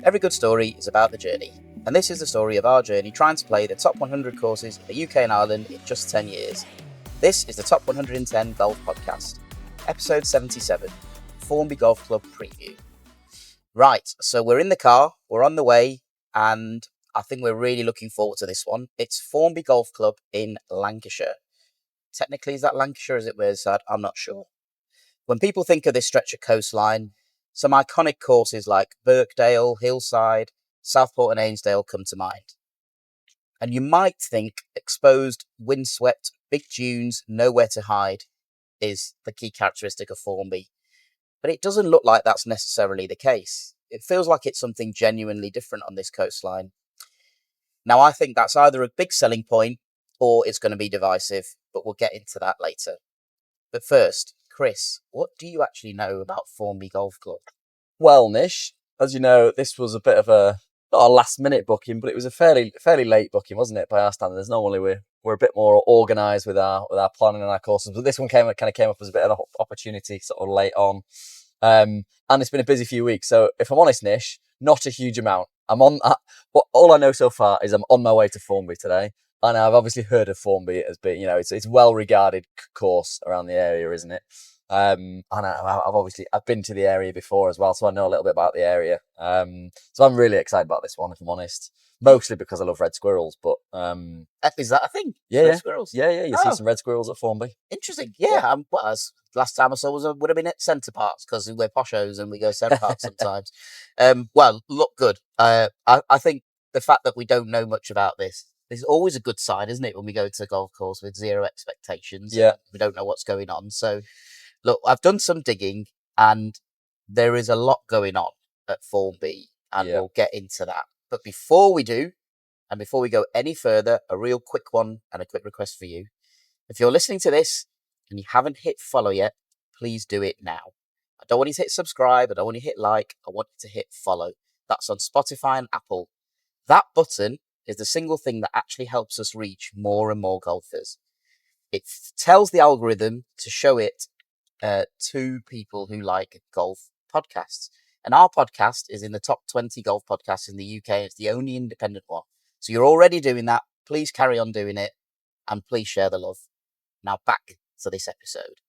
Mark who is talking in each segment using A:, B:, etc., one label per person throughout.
A: Every good story is about the journey, and this is the story of our journey trying to play the top 100 courses in the UK and Ireland in just 10 years. This is the Top 110 Golf Podcast, episode 77, Formby Golf Club preview. Right, so we're in the car, we're on the way, and I think we're really looking forward to this one. It's Formby Golf Club in Lancashire. Technically, is that Lancashire, is it Merseyside? I'm not sure. When people think of this stretch of coastline, some iconic courses like Birkdale, Hillside, Southport and Ainsdale come to mind. And you might think exposed, windswept, big dunes, nowhere to hide is the key characteristic of Formby. But it doesn't look like that's necessarily the case. It feels like it's something genuinely different on this coastline. Now, I think that's either a big selling point or it's going to be divisive, but we'll get into that later. But first, Chris, what do you actually know about Formby Golf Club?
B: Well, Nish, as you know, this was a bit of not a last-minute booking, but it was a fairly late booking, wasn't it, by our standards? Normally we're a bit more organised with our planning and our courses, but this one came up as a bit of an opportunity, sort of late on, and it's been a busy few weeks. So if I'm honest, Nish, not a huge amount. But all I know so far is I'm on my way to Formby today, and I've obviously heard of Formby as being, it's well-regarded course around the area, isn't it? And I've been to the area before as well, so I know a little bit about the area. So I'm really excited about this one, if I'm honest. Mostly because I love red squirrels, but
A: Is that a thing?
B: Yeah,
A: red squirrels.
B: Yeah. You see some red squirrels at Formby.
A: Interesting. Yeah. Last time I saw would have been at Centre Parks because we're poshos and we go Centre Parks sometimes. Well, look good. I think the fact that we don't know much about this is always a good sign, isn't it? When we go to a golf course with zero expectations, we don't know what's going on. So, look, I've done some digging, and there is a lot going on at Formby, and we'll get into that. But before we do, and before we go any further, a real quick one and a quick request for you. If you're listening to this and you haven't hit follow yet, please do it now. I don't want you to hit subscribe. I don't want you to hit like. I want you to hit follow. That's on Spotify and Apple. That button is the single thing that actually helps us reach more and more golfers. It tells the algorithm to show it to people who like golf podcasts. And our podcast is in the top 20 golf podcasts in the UK. It's the only independent one. So you're already doing that. Please carry on doing it. And please share the love. Now back to this episode.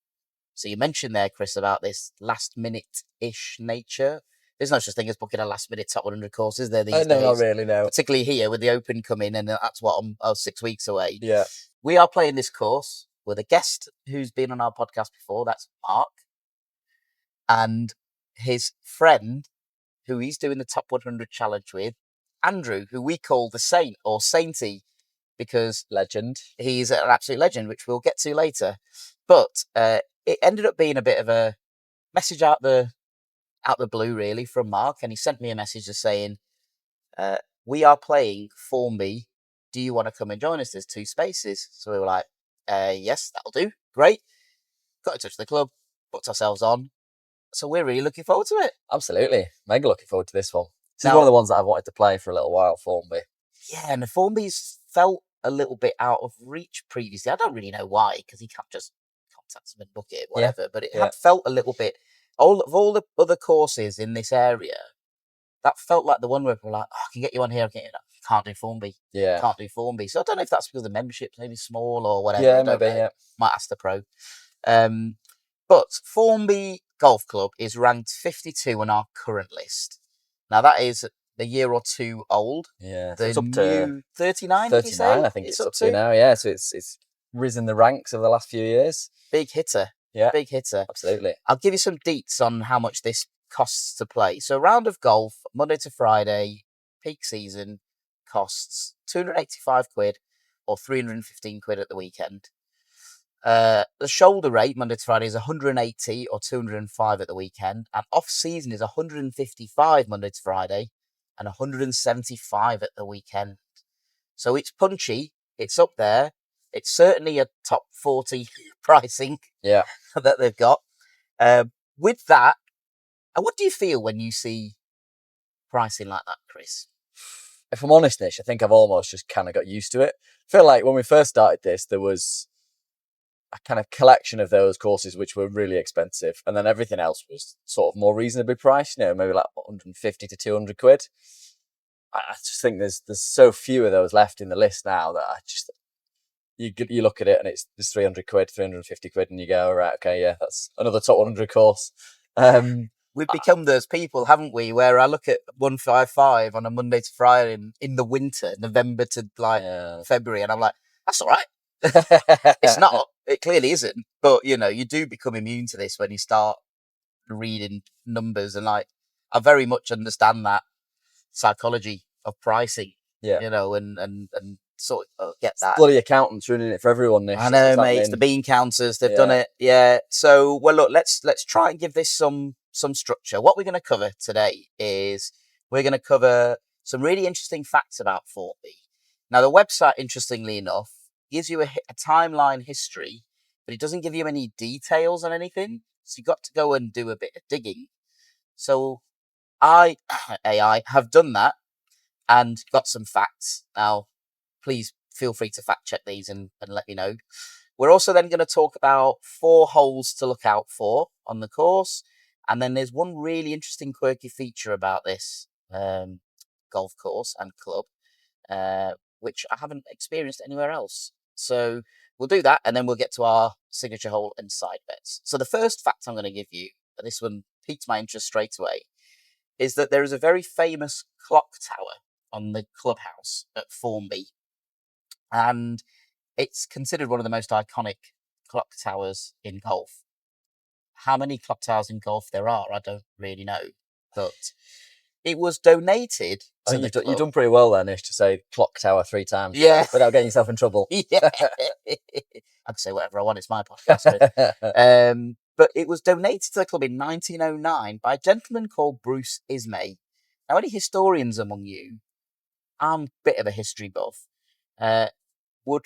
A: So you mentioned there, Chris, about this last-minute-ish nature. There's no such thing as booking a last-minute top 100 courses there these days.
B: No, not really, no.
A: Particularly here with the Open coming, and that's what, 6 weeks away.
B: Yeah.
A: We are playing this course with a guest who's been on our podcast before. That's Mark. And his friend, who he's doing the top 100 challenge with, Andrew, who we call the Saint or Sainty, because
B: legend.
A: He's an absolute legend, which we'll get to later. But it ended up being a bit of a message out the blue, really, from Mark, and he sent me a message just saying, "We are playing Formby. Do you want to come and join us? There's 2 spaces." So we were like, "Yes, that'll do. Great." Got in touch with the club, booked ourselves on. So we're really looking forward to it.
B: Absolutely. Mega looking forward to this one. This is one of the ones that I've wanted to play for a little while, Formby.
A: Yeah, and the Formby's felt a little bit out of reach previously. I don't really know why, because he can't just contact them and book it, whatever. Yeah. But it had felt a little bit, all the other courses in this area, that felt like the one where people were like, I can get you on here, I can't do Formby.
B: Yeah.
A: Can't do Formby. So I don't know if that's because the membership's maybe small or whatever.
B: Yeah, maybe, yeah.
A: Might ask the pro. But Formby Golf Club is ranked 52 on our current list. Now, that is a year or 2 old.
B: Yeah.
A: So it's up to 39,
B: 39, I think it's up to now, yeah. So it's risen the ranks over the last few years.
A: Big hitter.
B: Yeah.
A: Big hitter.
B: Absolutely.
A: I'll give you some deets on how much this costs to play. So a round of golf, Monday to Friday, peak season, costs 285 quid or 315 quid at the weekend. The shoulder rate Monday to Friday is 180 or 205 at the weekend, and off season is 155 Monday to Friday and 175 at the weekend. So it's punchy, it's up there, it's certainly a top 40 pricing that they've got. With that, what do you feel when you see pricing like that, Chris?
B: If I'm honest, Nish, I think I've almost just kind of got used to it. I feel like when we first started this, there was kind of collection of those courses which were really expensive, and then everything else was sort of more reasonably priced. Maybe like 150 to 200 quid. I just think there's so few of those left in the list now that you look at it and it's 300 quid, 350 quid, and you go, right, okay, yeah, that's another top 100 course.
A: We've become those people, haven't we? Where I look at 155 on a Monday to Friday in the winter, November to February, and I'm like, that's all right. It's not. It clearly isn't. But you do become immune to this when you start reading numbers, and I very much understand that psychology of pricing.
B: Yeah.
A: And sort of get that.
B: Bloody accountants ruining it for everyone, Nish.
A: I know, mate. It's the bean counters. They've done it. Yeah. So, well, look, let's try and give this some structure. What we're going to cover today is we're going to cover some really interesting facts about Formby. Now, the website, interestingly enough, gives you a timeline history, but it doesn't give you any details on anything. So you've got to go and do a bit of digging. So I have done that and got some facts. Now, please feel free to fact check these and let me know. We're also then going to talk about 4 holes to look out for on the course. And then there's one really interesting quirky feature about this golf course and club, which I haven't experienced anywhere else. So we'll do that, and then we'll get to our signature hole and side bets. So the first fact I'm going to give you, and this one piqued my interest straight away, is that there is a very famous clock tower on the clubhouse at Formby. And it's considered one of the most iconic clock towers in golf. How many clock towers in golf there are, I don't really know. But it was donated to the club.
B: You've done pretty well there, Nish, to say clock tower 3 times.
A: Yeah.
B: Without getting yourself in trouble.
A: Yeah. I can say whatever I want. It's my podcast. But it was donated to the club in 1909 by a gentleman called Bruce Ismay. Now, any historians among you, I'm a bit of a history buff, would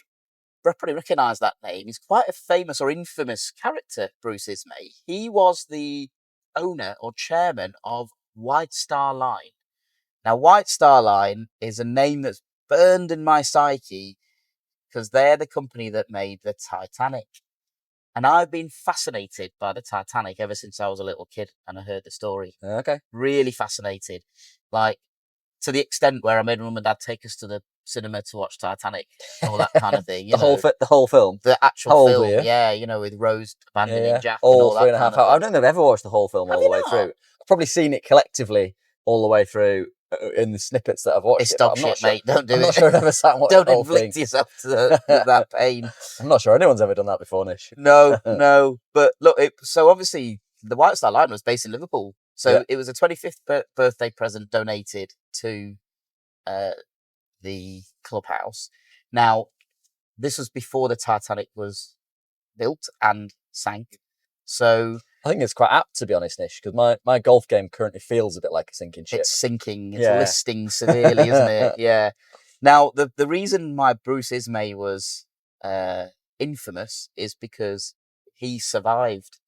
A: probably recognise that name. He's quite a famous or infamous character, Bruce Ismay. He was the owner or chairman of White Star Line. Now, White Star Line is a name that's burned in my psyche because they're the company that made the Titanic. And I've been fascinated by the Titanic ever since I was a little kid and I heard the story.
B: Okay.
A: Really fascinated. Like, to the extent where I made Mum and Dad take us to the cinema to watch Titanic, all that kind of thing.
B: The whole film?
A: The actual film, yeah, with Rose abandoning Jack and all that
B: 3.5 hours. I don't think I've ever watched the whole film all the way through. I've probably seen it collectively all the way through in the snippets that I've watched.
A: It's dog shit, mate. Don't do it.
B: I'm not sure I've ever sat and watched
A: Don't
B: the whole
A: inflict
B: thing.
A: yourself to that pain.
B: I'm not sure anyone's ever done that before, Nish.
A: No. But look, so obviously the White Star Line was based in Liverpool. So it was a 25th birthday present donated to the clubhouse. Now, this was before the Titanic was built and sank. So
B: I think it's quite apt, to be honest, Nish, because my golf game currently feels a bit like a sinking ship.
A: It's sinking. It's listing severely, isn't it? Yeah. Now, the reason why Bruce Ismay was infamous is because he survived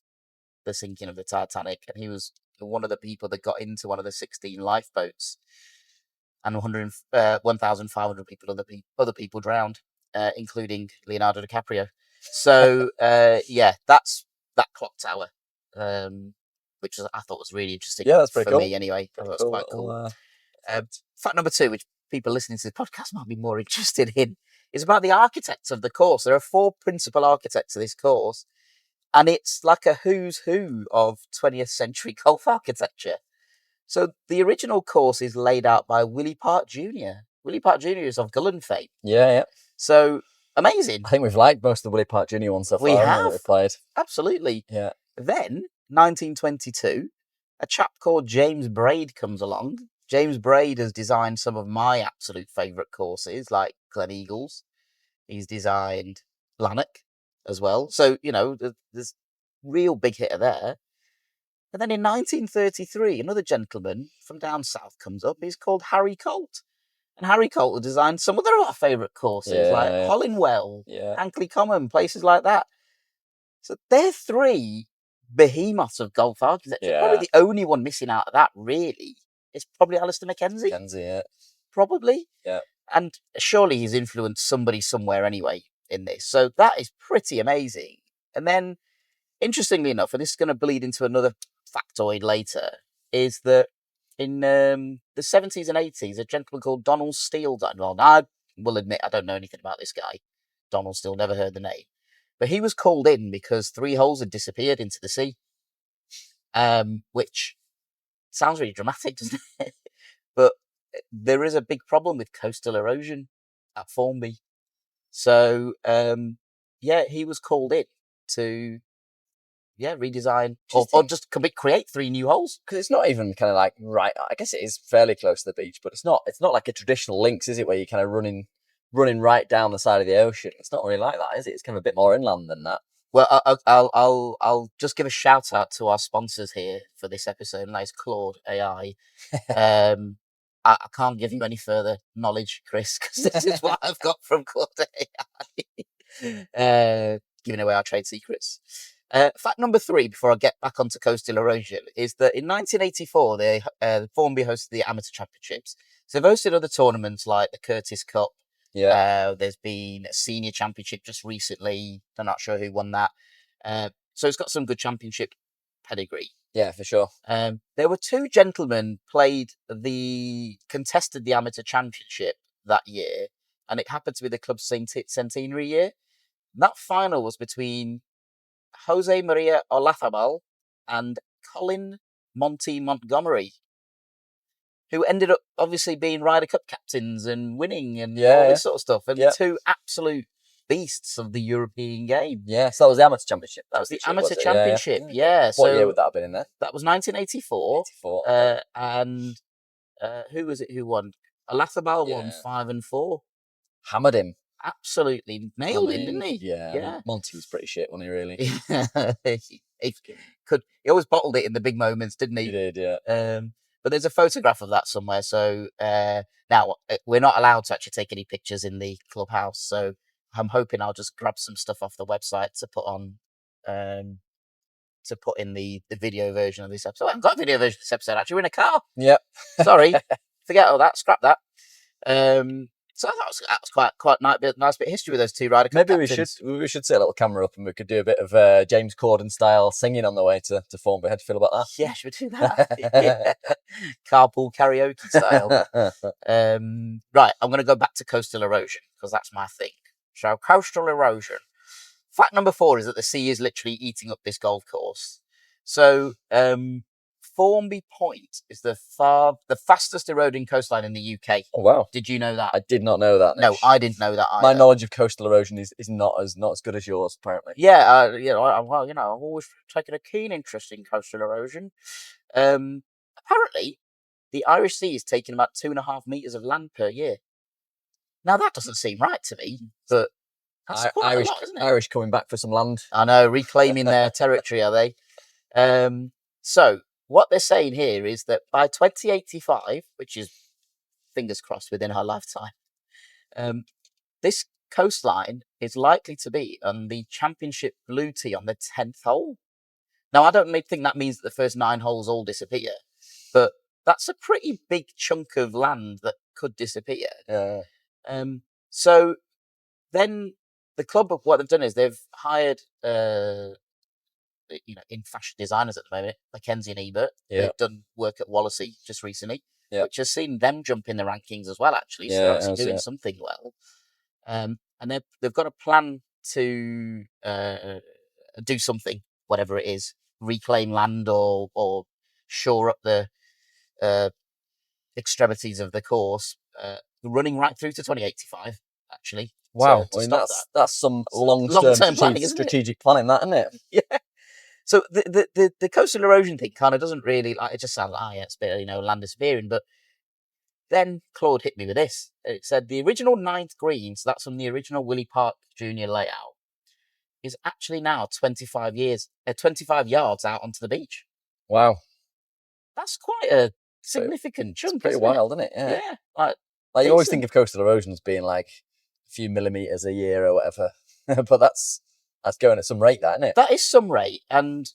A: the sinking of the Titanic, and he was one of the people that got into one of the 16 lifeboats, and 1,500 other people drowned, including Leonardo DiCaprio. So, that's that clock tower, which I thought was really interesting.
B: Yeah, that's pretty cool.
A: For me, anyway. I thought it was quite cool. Fact number 2, which people listening to the podcast might be more interested in, is about the architects of the course. There are 4 principal architects of this course, and it's like a who's who of 20th century golf architecture. So the original course is laid out by Willie Park Jr. Willie Park Jr. is of Gullen fame.
B: Yeah.
A: So amazing.
B: I think we've liked most of the Willie Park Jr. ones so far.
A: We have.
B: We've played.
A: Absolutely.
B: Yeah.
A: Then, 1922, a chap called James Braid comes along. James Braid has designed some of my absolute favourite courses, like Glen Eagles. He's designed Lanark as well. So, there's real big hitter there. And then in 1933, another gentleman from down south comes up. He's called Harry Colt. And Harry Colt designed some other of our favourite courses, like Hollingwell, Hankley Common, places like that. So they're 3 behemoths of golf architecture.
B: Yeah.
A: Probably the only one missing out of that, really, is probably Alistair Mackenzie. Probably.
B: Yeah.
A: And surely he's influenced somebody somewhere anyway in this. So that is pretty amazing. And then, interestingly enough, and this is going to bleed into another factoid later, is that in the 70s and 80s, a gentleman called Donald Steele died. Well, I will admit I don't know anything about this guy. Donald Steele, never heard the name. But he was called in because 3 holes had disappeared into the sea, which sounds really dramatic, doesn't it? But there is a big problem with coastal erosion at Formby. So, he was called in to redesign or just create 3 new holes.
B: Because it's not even kind of like right. I guess it is fairly close to the beach, but it's not like a traditional links, is it? Where you're kind of running right down the side of the ocean. It's not really like that, is it? It's kind of a bit more inland than that.
A: Well, I'll just give a shout out to our sponsors here for this episode, and that is Claude AI. I can't give you any further knowledge, Chris, because this is what I've got from Claude AI. Giving away our trade secrets. Fact number 3, before I get back onto coastal erosion, is that in 1984, Formby hosted the Amateur Championships. So they've hosted other tournaments like the Curtis Cup.
B: Yeah.
A: There's been a senior championship just recently. I'm not sure who won that. So it's got some good championship pedigree.
B: Yeah, for sure.
A: There were 2 gentlemen contested the Amateur Championship that year, and it happened to be the club's centenary year. And that final was between Jose Maria Olazabal and Colin Monty Montgomery, who ended up obviously being Ryder Cup captains and winning and all this sort of stuff. And 2 absolute beasts of the European game.
B: Yeah, so that was the Amateur Championship.
A: That was the Amateur Championship, yeah.
B: What year would that have been in there?
A: That was 1984.
B: 84.
A: And who was it who won? Olazabal won 5 and 4.
B: Hammered him.
A: Absolutely nailed him, didn't he?
B: Yeah. I mean, Monty was pretty shit, wasn't he, really?
A: He always bottled it in the big moments, didn't he?
B: He did, yeah.
A: But there's a photograph of that somewhere. So now we're not allowed to actually take any pictures in the clubhouse. So I'm hoping I'll just grab some stuff off the website to put on, to put in the video version of this episode. I haven't got a video version of this episode, actually. We're in a car.
B: Yep.
A: Sorry. Forget all that. Scrap that. So that was quite nice bit of history with those 2 Ryder Cup
B: Maybe
A: captains.
B: we should set a little camera up and we could do a bit of James Corden style singing on the way to Formby. How do you feel about that?
A: Yeah, should we do that? Carpool karaoke style. Right, I'm going to go back to coastal erosion because that's my thing. So coastal erosion. Fact number 4 is that the sea is literally eating up this golf course. So Formby Point is the fastest eroding coastline in the UK.
B: Oh wow!
A: Did you know that?
B: I did not know that.
A: No, I didn't know that either.
B: My knowledge of coastal erosion is not as good as yours, apparently.
A: Yeah, I've always taken a keen interest in coastal erosion. Apparently, the Irish Sea is taking about 2.5 meters of land per year. Now that doesn't seem right to me, but that's quite
B: Irish,
A: a lot, isn't it?
B: Irish coming back for some land.
A: I know, reclaiming their territory, are they? So what they're saying here is that by 2085, which is fingers crossed within our lifetime, this coastline is likely to be on the championship blue tee on the 10th hole. Now, I don't think that means that the first 9 holes all disappear, but that's a pretty big chunk of land that could disappear.
B: Yeah.
A: So then the club, what they've done is they've hired, in fashion designers at the moment, Mackenzie and Ebert.
B: Yeah.
A: They've done work at Wallasey just recently,
B: yeah.
A: which has seen them jump in the rankings as well, actually. So they're actually doing something well. And they've got a plan to do something, whatever it is, reclaim land or shore up the extremities of the course, running right through to 2085, actually.
B: Wow, I mean, that's some long-term planning, strategic planning, that, isn't it?
A: Yeah. So the coastal erosion thing kind of doesn't really, it just sounds like, it's a bit, land disappearing. But then Claude hit me with this. It said the original 9th green, so that's from the original Willie Park Junior layout, is actually now 25 yards out onto the beach.
B: Wow.
A: That's quite a significant chunk.
B: It's pretty wild, isn't it?
A: Yeah.
B: Like you always think of coastal erosion as being like a few millimeters a year or whatever, but that's going at some rate, that, isn't it?
A: That is some rate, and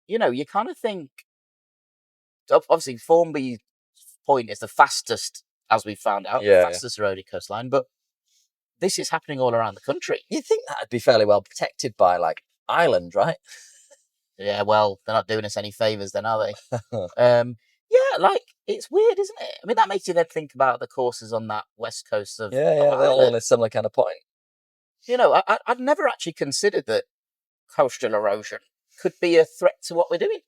A: you kind of think. Obviously, Formby Point is the fastest, as we found out, the fastest eroded coastline, but this is happening all around the country.
B: You'd think that'd be fairly well protected by like island, right?
A: Yeah, well, they're not doing us any favors then, are they? Yeah, like, it's weird, isn't it? I mean, that makes you then think about the courses on that west coast of
B: Yeah, they're all
A: Ireland.
B: on a similar kind of point.
A: You know, I'd never actually considered that coastal erosion could be a threat to what we're doing.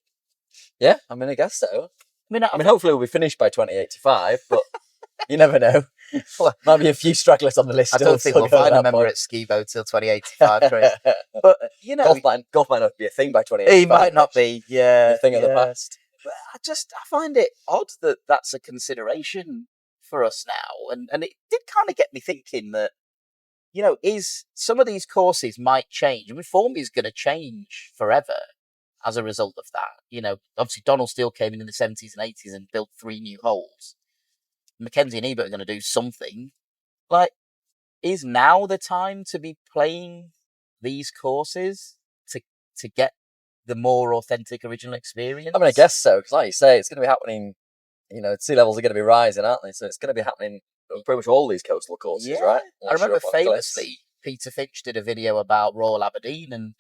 B: Yeah, I mean, I guess so.
A: I mean,
B: I mean, hopefully we'll be finished by 2085, but you never know. Might be a few stragglers on the list.
A: I don't think we'll find a member at Skibo till 2085, Chris. But, you know,
B: golf might not be a thing by 2085.
A: He might not be, yeah.
B: A thing of the past.
A: But I find it odd that that's a consideration for us now. And it did kind of get me thinking that, you know, is some of these courses might change. I mean, Formby's going to change forever as a result of that. You know, obviously Donald Steele came in the 70s and 80s and built 3 new holes. Mackenzie and Ebert are going to do something. Like, is now the time to be playing these courses to get the more authentic original experience?
B: I mean, I guess so, because like you say, it's going to be happening, you know, sea levels are going to be rising, aren't they? So it's going to be happening on pretty much all these coastal courses, right?
A: I remember famously, Peter Finch did a video about Royal Aberdeen, and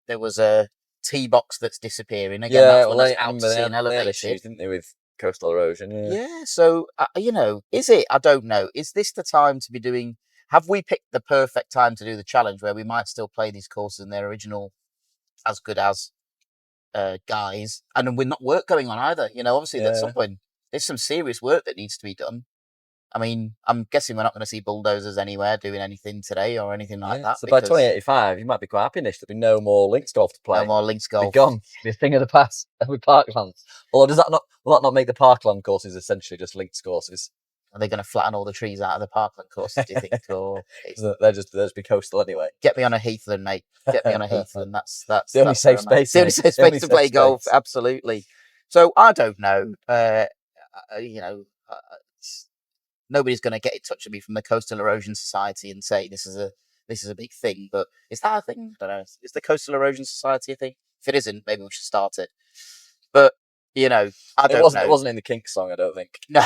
A: there was a tee box that's disappearing. Again, that's one that's out to sea and elevated.
B: They had issues, didn't they, with coastal erosion?
A: Yeah, so, you know, is it? I don't know. Is this the time to be doing... Have we picked the perfect time to do the challenge where we might still play these courses in their original as good as guys, and with not work going on either? You know, obviously at some point there's some serious work that needs to be done. I mean, I'm guessing we're not going to see bulldozers anywhere doing anything today or anything like that.
B: So by 2085, you might be quite happy, Nish. There'll be no more links golf to play.
A: No more links golf.
B: Be gone. Be a thing of the past. With parklands. Or will that not make the parkland courses essentially just links courses?
A: Are they going to flatten all the trees out of the parkland courses, do you think? Or
B: they'll just be coastal anyway.
A: Get me on a heathland, mate. Get me on a heathland. That's
B: the only safe space.
A: The only safe space to play golf. Absolutely. So I don't know. You know, nobody's going to get in touch with me from the Coastal Erosion Society and say this is a big thing. But is that a thing? I don't know. Is the Coastal Erosion Society a thing? If it isn't, maybe we should start it. But you know, I don't know.
B: It wasn't in the Kinks song, I don't think.
A: No.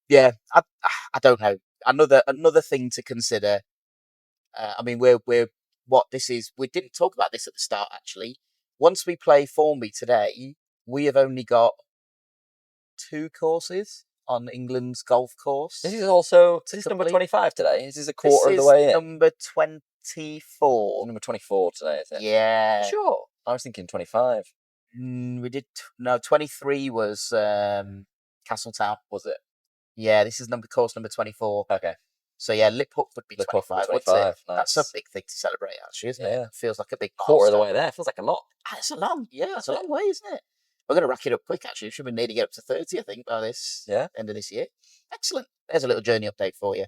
A: Yeah, I don't know. Another thing to consider. I mean, we're what this is. We didn't talk about this at the start. Actually, once we play Formby today, we have only got 2 courses on England's golf course.
B: This is number 25 today. This is a quarter of the way in.
A: Number 24.
B: Number 24 today, is it?
A: Yeah.
B: Sure. I was thinking 25.
A: We did. No, 23 was Castletown.
B: Was it?
A: Yeah, this is course number 24.
B: Okay.
A: So yeah, Lip Hook would be 25. Nice. That's a big thing to celebrate, actually, isn't it?
B: Yeah.
A: It feels like a big
B: quarter of the way there. Feels like a lot.
A: It's a long way, isn't it? We're going to rack it up quick, actually. Should we need to get up to 30, I think, by this end of this year. Excellent. There's a little journey update for you.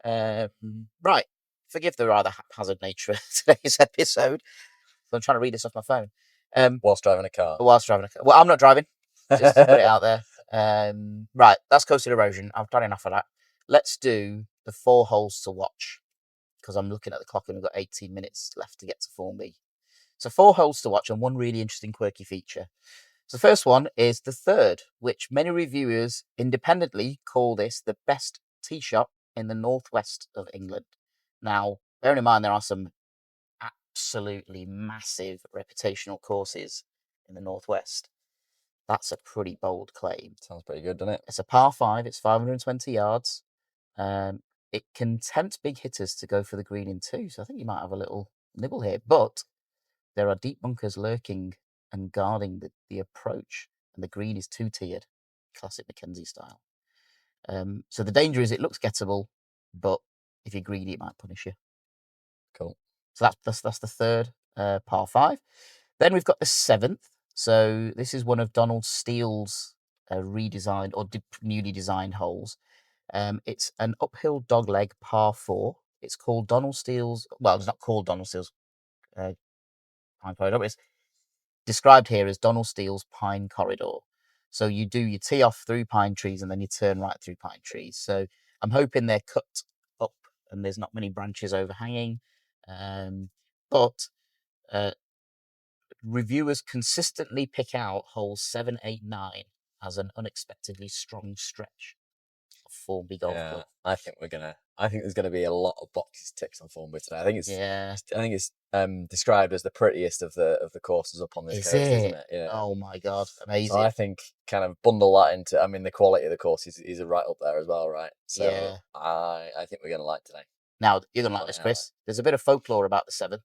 A: Right. Forgive the rather haphazard nature of today's episode. So I'm trying to read this off my phone.
B: Whilst driving a car.
A: Well, I'm not driving. Just to put it out there. Right. That's coastal erosion. I've done enough of that. Let's do the 4 holes to watch, because I'm looking at the clock and we've got 18 minutes left to get to Formby. So 4 holes to watch and one really interesting quirky feature. So the first one is the 3rd, which many reviewers independently call this the best tee shot in the northwest of England. Now, bearing in mind there are some absolutely massive reputational courses in the northwest. That's a pretty bold claim.
B: Sounds pretty good, doesn't it?
A: It's a par 5. It's 520 yards. It can tempt big hitters to go for the green in 2. So I think you might have a little nibble here. But there are deep bunkers lurking and guarding the approach. And the green is 2-tiered. Classic Mackenzie style. So the danger is it looks gettable, but if you're greedy, it might punish you.
B: Cool.
A: So that's the 3rd par 5. Then we've got the 7th. So this is one of Donald Steele's redesigned or newly designed holes. It's an uphill dogleg par 4. It's called Donald Steele's. Well, it's not called Donald Steele's Pine Corridor. But it's described here as Donald Steele's Pine Corridor. So you tee off through pine trees and then you turn right through pine trees. So I'm hoping they're cut up and there's not many branches overhanging. But reviewers consistently pick out holes 7, 8, 9 as an unexpectedly strong stretch of Formby Golf
B: Yeah,
A: Club.
B: I think there's gonna be a lot of boxes ticked on Formby today. I think it's described as the prettiest of the courses up on this
A: Is
B: coast, isn't
A: it?
B: it? Yeah.
A: Oh my God,
B: So
A: amazing.
B: I think kind of bundle that into. I mean, the quality of the course is right up there as well, right? So
A: Yeah.
B: I think we're gonna like today.
A: Now, you're going to like
B: Put
A: this,
B: it out
A: Chris. There's a bit of folklore about the 7th.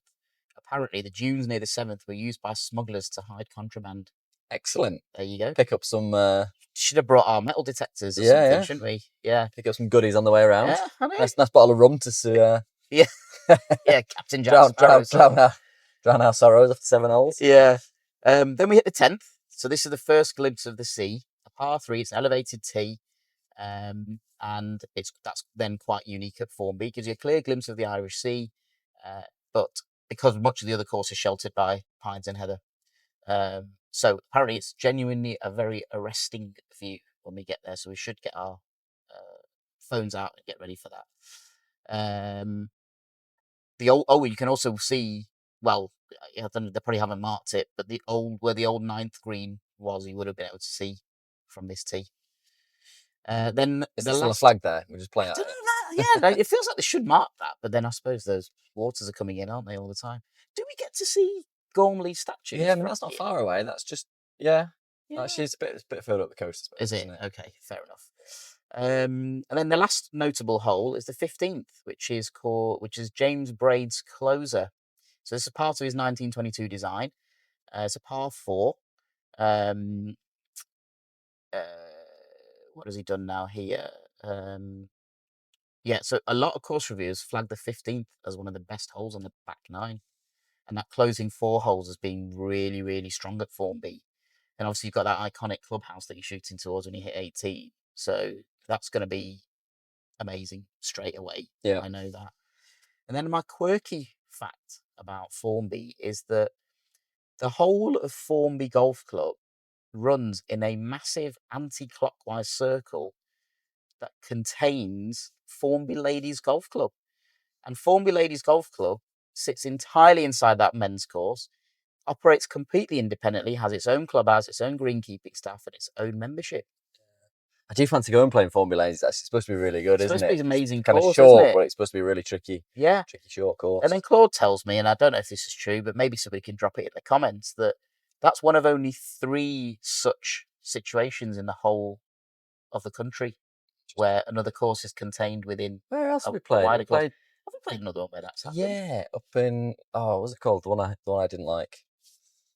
A: Apparently, the dunes near the 7th were used by smugglers to hide contraband.
B: Excellent.
A: There you go.
B: Pick up some.
A: Should have brought our metal detectors or
B: Yeah,
A: something,
B: yeah.
A: shouldn't we? Yeah.
B: Pick up some goodies on the way around.
A: Yeah, I know.
B: Nice bottle of rum to
A: Yeah. Yeah, Captain Jack Sparrow.
B: drown our sorrows after 7 holes.
A: Yeah. Then we hit the 10th. So this is the first glimpse of the sea. A par 3, it's an elevated tee. And that's then quite unique at Formby. It gives you a clear glimpse of the Irish Sea. But because much of the other course is sheltered by pines and heather. So apparently it's genuinely a very arresting view when we get there. So we should get our phones out and get ready for that. You can also see, well, I don't know, they probably haven't marked it, but where the old 9th green was, you would have been able to see from this tee. Then
B: Is
A: the
B: there still a
A: last
B: flag there? We're just playing
A: I
B: out
A: don't
B: there.
A: know that. Yeah, it feels like they should mark that, but then I suppose those waters are coming in, aren't they, all the time? Do we get to see Gormley statues?
B: Yeah, I mean, that's not far away. That's just, yeah.
A: Yeah.
B: Actually, it's a bit further up the coast, I suppose,
A: Is it?
B: isn't it?
A: Okay, fair enough. And then the last notable hole is the 15th, which is James Braid's closer. So this is part of his 1922 design. It's a par 4. What has he done now here? So a lot of course reviewers flagged the 15th as one of the best holes on the back 9. And that closing 4 holes has been really, really strong at Formby. And obviously you've got that iconic clubhouse that you're shooting towards when you hit 18. So that's going to be amazing straight away.
B: Yeah.
A: I know that. And then my quirky fact about Formby is that the whole of Formby Golf Club runs in a massive anti-clockwise circle that contains Formby Ladies Golf Club. And Formby Ladies Golf Club sits entirely inside that men's course, operates completely independently, has its own clubhouse, its own greenkeeping staff, and its own membership.
B: I do fancy going playing Formby Lanes. It's actually supposed to be really good,
A: It's
B: isn't
A: supposed to be
B: it?
A: an amazing
B: Kind of
A: course,
B: short,
A: isn't it?
B: but it's supposed to be really tricky.
A: Yeah.
B: Tricky short course.
A: And then Claude tells me, and I don't know if this is true, but maybe somebody can drop it in the comments, that that's one of only 3 such situations in the whole of the country where another course is contained within
B: Where else
A: a
B: have we played?
A: wider course. Have we played another one where that's happened?
B: Yeah, up in what was it called? The one I didn't like.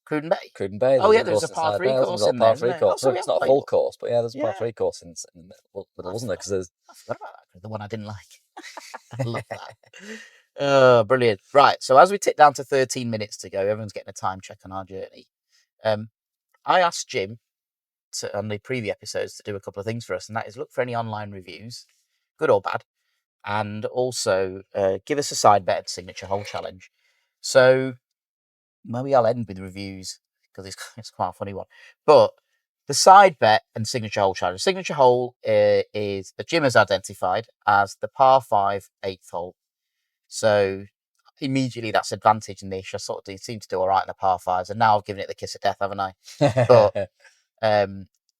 A: Cruden Bay.
B: Cruden Bay.
A: Oh yeah, there's a par 3 course in there.
B: Par 3
A: isn't there?
B: course.
A: Oh, so
B: It's not a full course, but yeah, there's a par 3 course in the middle, wasn't there? Because
A: I forgot about that. The one I didn't like. I love that. Brilliant. Right. So as we tick down to 13 minutes to go, everyone's getting a time check on our journey. I asked Jim on the preview episodes to do a couple of things for us, and that is look for any online reviews, good or bad, and also give us a side bet and signature hole challenge. So maybe I'll end with reviews because it's quite a funny one. But the side bet and signature hole challenge. Signature hole is that Jim has identified as the par 5 8th hole. So immediately that's advantage in this. I sort of seem to do all right in the par 5s, and now I've given it the kiss of death, haven't I? But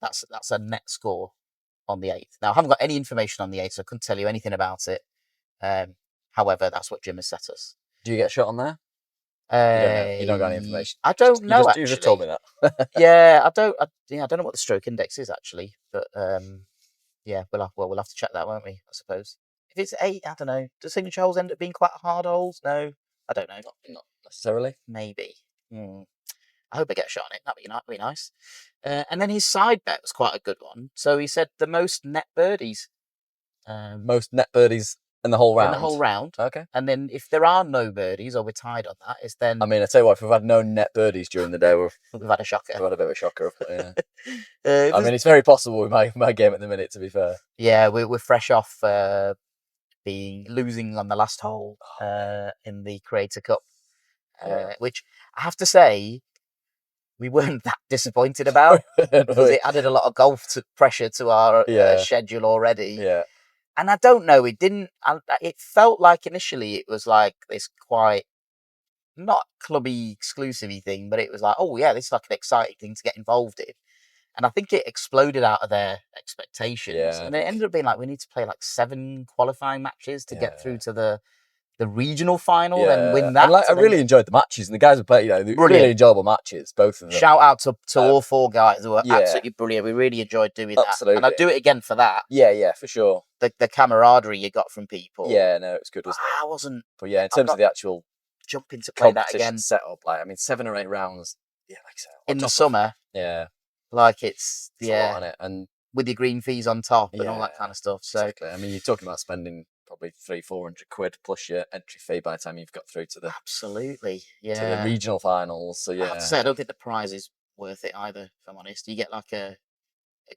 A: that's a net score on the 8th. Now I haven't got any information on the 8th, so I couldn't tell you anything about it. However, that's what Jim has set us.
B: Do you get a shot on there? You don't got any information.
A: I don't know.
B: You just told me that.
A: Yeah, I don't know what the stroke index is actually, but yeah, we'll have to check that, won't we? I suppose if it's 8, I don't know. Do signature holes end up being quite hard holes? No, I don't know.
B: Not necessarily.
A: Maybe. I hope I get a shot on it. That'd be nice. And then his side bet was quite a good one. So he said the most net birdies.
B: Most net birdies in the whole round.
A: In the whole round.
B: Okay.
A: And then if there are no birdies or we're tied on that, it's then.
B: I mean, I tell you what, if we've had no net birdies during the day,
A: we've had a shocker.
B: We've had a bit of a shocker. Yeah. I mean, it's very possible with my game at the minute. To be fair.
A: Yeah, we're fresh off losing on the last hole in the Creator Cup, which I have to say we weren't that disappointed about because it added a lot of golf pressure to our schedule already.
B: Yeah.
A: And I don't know, it didn't. It felt like initially it was like this quite not clubby exclusivey thing, but it was like, oh yeah, this is like an exciting thing to get involved in. And I think it exploded out of their expectations.
B: Yeah, I
A: And it
B: think-
A: ended up being like, we need to play like 7 qualifying matches to get through
B: Yeah.
A: to the regional final
B: Yeah,
A: and win that.
B: and like
A: to
B: I
A: then
B: really
A: get-
B: enjoyed the matches, and the guys were playing, they were
A: Brilliant.
B: really enjoyable matches, both of them.
A: Shout out to
B: Um,
A: all 4 guys who were
B: yeah.
A: absolutely brilliant. We really enjoyed doing that. And
B: Absolutely.
A: I'd do it again for that.
B: Yeah, for sure.
A: The camaraderie you got from people.
B: Yeah, no, it's good, wasn't it?
A: I wasn't
B: But yeah, in terms of the actual
A: jumping to play that again
B: competition setup, like, I mean, 7 or 8 rounds, yeah, like I said, on
A: in the
B: top of-
A: summer.
B: yeah,
A: Like it's
B: a lot on it, and
A: with your green fees on top and all that
B: Yeah,
A: kind of stuff. So
B: exactly. I mean, you're talking about spending probably 300-400 quid plus your entry fee by the time you've got through to the
A: absolutely,
B: to the regional finals. So
A: I have
B: yeah,
A: to say, I don't think the prize is worth it either. If I'm honest, you get like a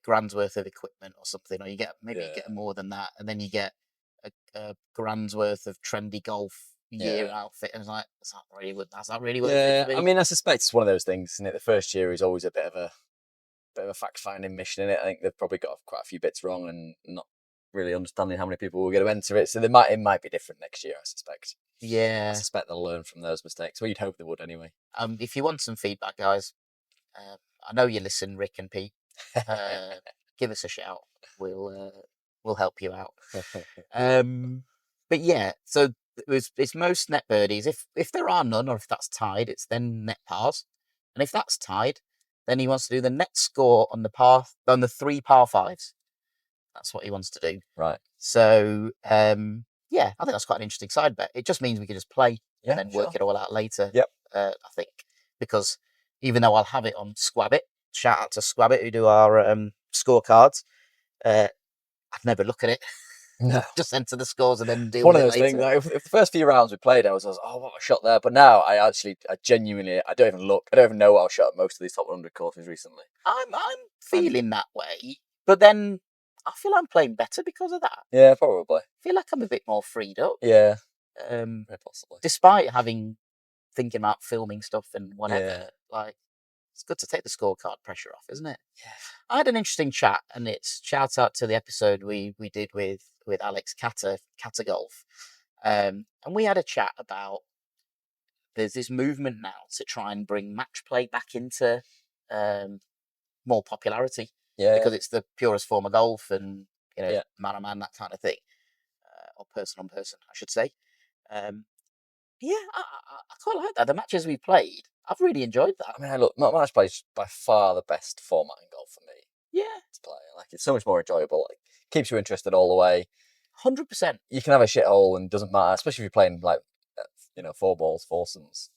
A: grand's worth of equipment or something, or you get maybe you get more than that, and then you get a grand's worth of trendy golf year outfit, and it's like that's not really worth it for me.
B: I mean, I suspect it's one of those things, isn't it? The first year is always a bit of a fact-finding mission in it. I think they've probably got quite a few bits wrong and not really understanding how many people will going to enter it. So it might be different next year, I suspect. I suspect they'll learn from those mistakes. Well, you'd hope they would anyway.
A: If you want some feedback, guys, I know you listen, Rick and Pete. Give us a shout. We'll help you out. But yeah, so it's most net birdies. If there are none, or if that's tied, it's then net pars. And if that's tied, then he wants to do the net score on the 3 par 5s. That's what he wants to do.
B: Right.
A: So yeah, I think that's quite an interesting side bet. It just means we can just play and then work it all out later.
B: Yep.
A: I think because even though I'll have it on Squabbit, shout out to Squabbit who do our scorecards. I'd never look at it.
B: No.
A: Just enter the scores and then deal
B: One
A: with
B: of
A: it
B: those
A: later.
B: things. Like, if the first few rounds we played, I was oh, what a shot there. But now I genuinely, I don't even look. I don't even know what I shot at most of these top 100 courses recently.
A: I'm feeling that way, but then I feel I'm playing better because of that.
B: Yeah, probably.
A: I feel like I'm a bit more freed up.
B: Yeah,
A: very
B: possibly.
A: Despite thinking about filming stuff and whatever,
B: Yeah.
A: like it's good to take the scorecard pressure off, isn't it? Yeah. I had an interesting chat, and it's shout out to the episode we did with Alex Catter Golf, and we had a chat about there's this movement now to try and bring match play back into more popularity.
B: Yeah,
A: because it's the purest form of golf, and
B: Yeah.
A: man on man, that kind of thing, or person on person, I should say. Yeah, I quite like that. The matches we played, I've really enjoyed that.
B: I mean, look, match play is by far the best format in golf for me
A: Yeah,
B: to play. Like, it's so much more enjoyable. Like, keeps you interested all the way.
A: 100%.
B: You can have a shithole and it doesn't matter, especially if you're playing like 4 balls, foursomes.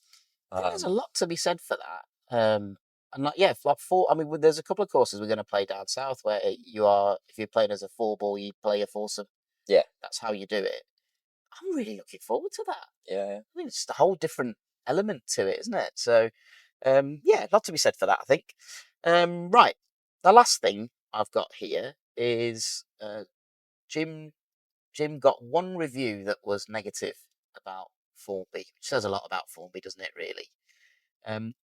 A: There's a lot to be said for that. And like, yeah, like 4. I mean, there's a couple of courses we're going to play down south where if you're playing as a 4 ball, you play a foursome.
B: Yeah,
A: that's how you do it. I'm really looking forward to that.
B: Yeah.
A: I think it's just a whole different element to it, isn't it? So, yeah, a lot to be said for that, I think. Right, the last thing I've got here is Jim got one review that was negative about Formby, which says a lot about Formby, doesn't it, really?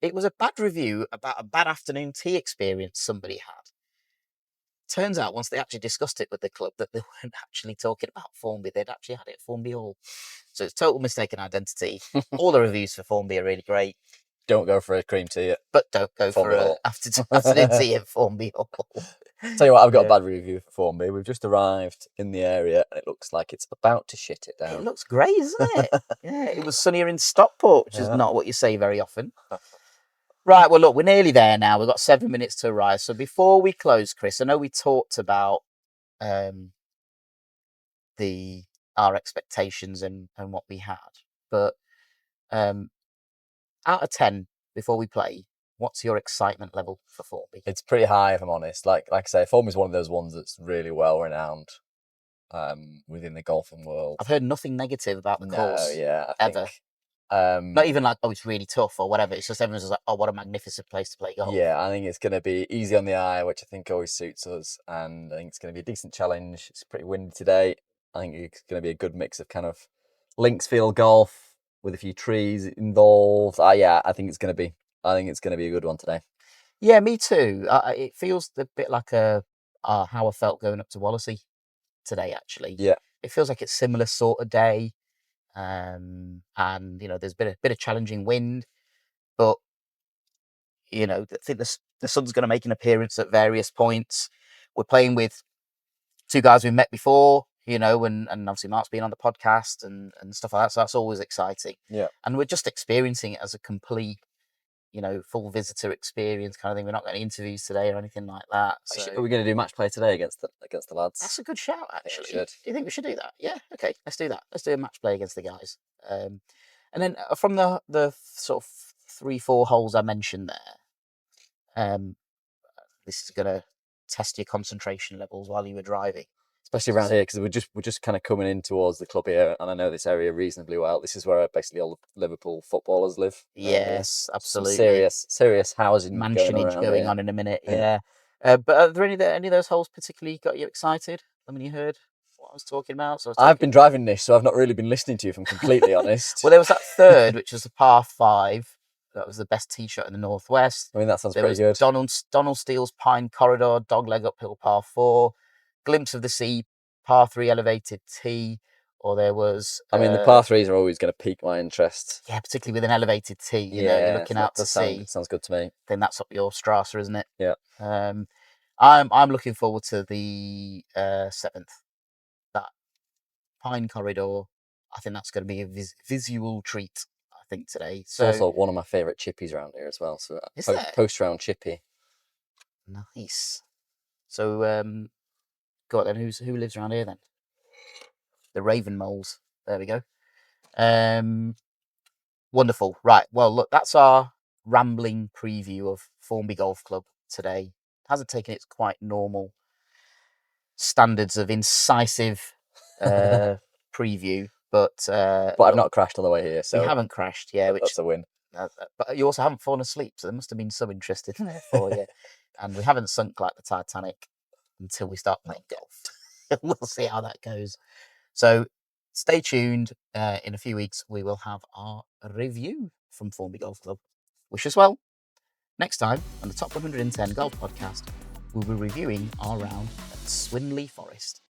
A: It was a bad review about a bad afternoon tea experience somebody had. Turns out, once they actually discussed it with the club, that they weren't actually talking about Formby. They'd actually had it at Formby Hall. So it's total mistaken identity. All the reviews for Formby are really great.
B: Don't go for a cream tea.
A: But don't go
B: Formby
A: for
B: Hall.
A: afternoon tea at Formby Hall.
B: Tell you what, I've got a bad review for Formby. We've just arrived in the area and it looks like it's about to shit it down.
A: It looks great, isn't it? Yeah, it was sunnier in Stockport, which is not what you say very often. Right, well, look, we're nearly there now. We've got 7 minutes to arrive. So before we close, Chris, I know we talked about our expectations and what we had. But out of 10, before we play, what's your excitement level for Formby?
B: It's pretty high, if I'm honest. Like I say, Formby's one of those ones that's really well renowned within the golfing world.
A: I've heard nothing negative about the course ever. Not even like, oh, it's really tough or whatever. It's just everyone's just like, oh, what a magnificent place to play golf.
B: Yeah, I think it's going to be easy on the eye, which I think always suits us. And I think it's going to be a decent challenge. It's pretty windy today. I think it's going to be a good mix of kind of links field golf with a few trees involved. Yeah, I think it's going to be a good one today.
A: Yeah, me too. It feels a bit like how I felt going up to Wallasey today, actually.
B: Yeah.
A: It feels like it's similar sort of day. And there's been a bit of challenging wind, but I think The sun's going to make an appearance at various points. We're playing with 2 guys we've met before, and obviously Mark's been on the podcast and stuff like that. So that's always exciting.
B: Yeah.
A: And we're just experiencing it as a complete, full visitor experience kind of thing. We're not getting interviews today or anything like that. So
B: Are we going to do match play today against the lads?
A: that's a good shout, actually.
B: Yeah,
A: Do you think we should do that? Yeah. Okay. Let's do that. Let's do a match play against the guys. And then from the sort of 3-4 holes I mentioned there, this is going to test your concentration levels while you were driving.
B: Especially around here, because we're just kind of coming in towards the club here, and I know this area reasonably well. This is where basically all the Liverpool footballers live.
A: Yes, absolutely.
B: Serious housing
A: mansionage going on in a minute.
B: Yeah.
A: But are there any of those holes particularly got you excited? I mean, you heard what I was talking about. So
B: I've been driving this, so I've not really been listening to you, if I'm completely honest.
A: Well, there was that third, which was a par 5. That was the best tee shot in the Northwest.
B: I mean, that sounds
A: there
B: pretty good.
A: Donald Steele's Pine Corridor, dogleg uphill par 4, Glimpse of the Sea, par 3 elevated tee, or there was...
B: I mean, the par 3s are always going to pique my interest.
A: Yeah, particularly with an elevated tee, you're looking out to sea.
B: Sounds good to me.
A: Then that's up your Strasser, isn't it?
B: Yeah.
A: I'm looking forward to the 7th. That Pine Corridor, I think that's going to be a visual treat, I think, today. So,
B: it's also one of my favourite chippies around here as well. So post-round chippy.
A: Nice. So, go on then. Who lives around here then? The Raven Moles. There we go. Wonderful. Right. Well, look, that's our rambling preview of Formby Golf Club today. It hasn't taken its quite normal standards of incisive preview, but
B: I've not crashed on the way here, so
A: you haven't crashed, yeah.
B: That's a win.
A: But you also haven't fallen asleep, so there must have been some interest in there for you. And we haven't sunk like the Titanic until we start playing golf. We'll see how that goes. So stay tuned. In a few weeks, we will have our review from Formby Golf Club. Wish us well. Next time on the Top 110 Golf Podcast, we'll be reviewing our round at Swinley Forest.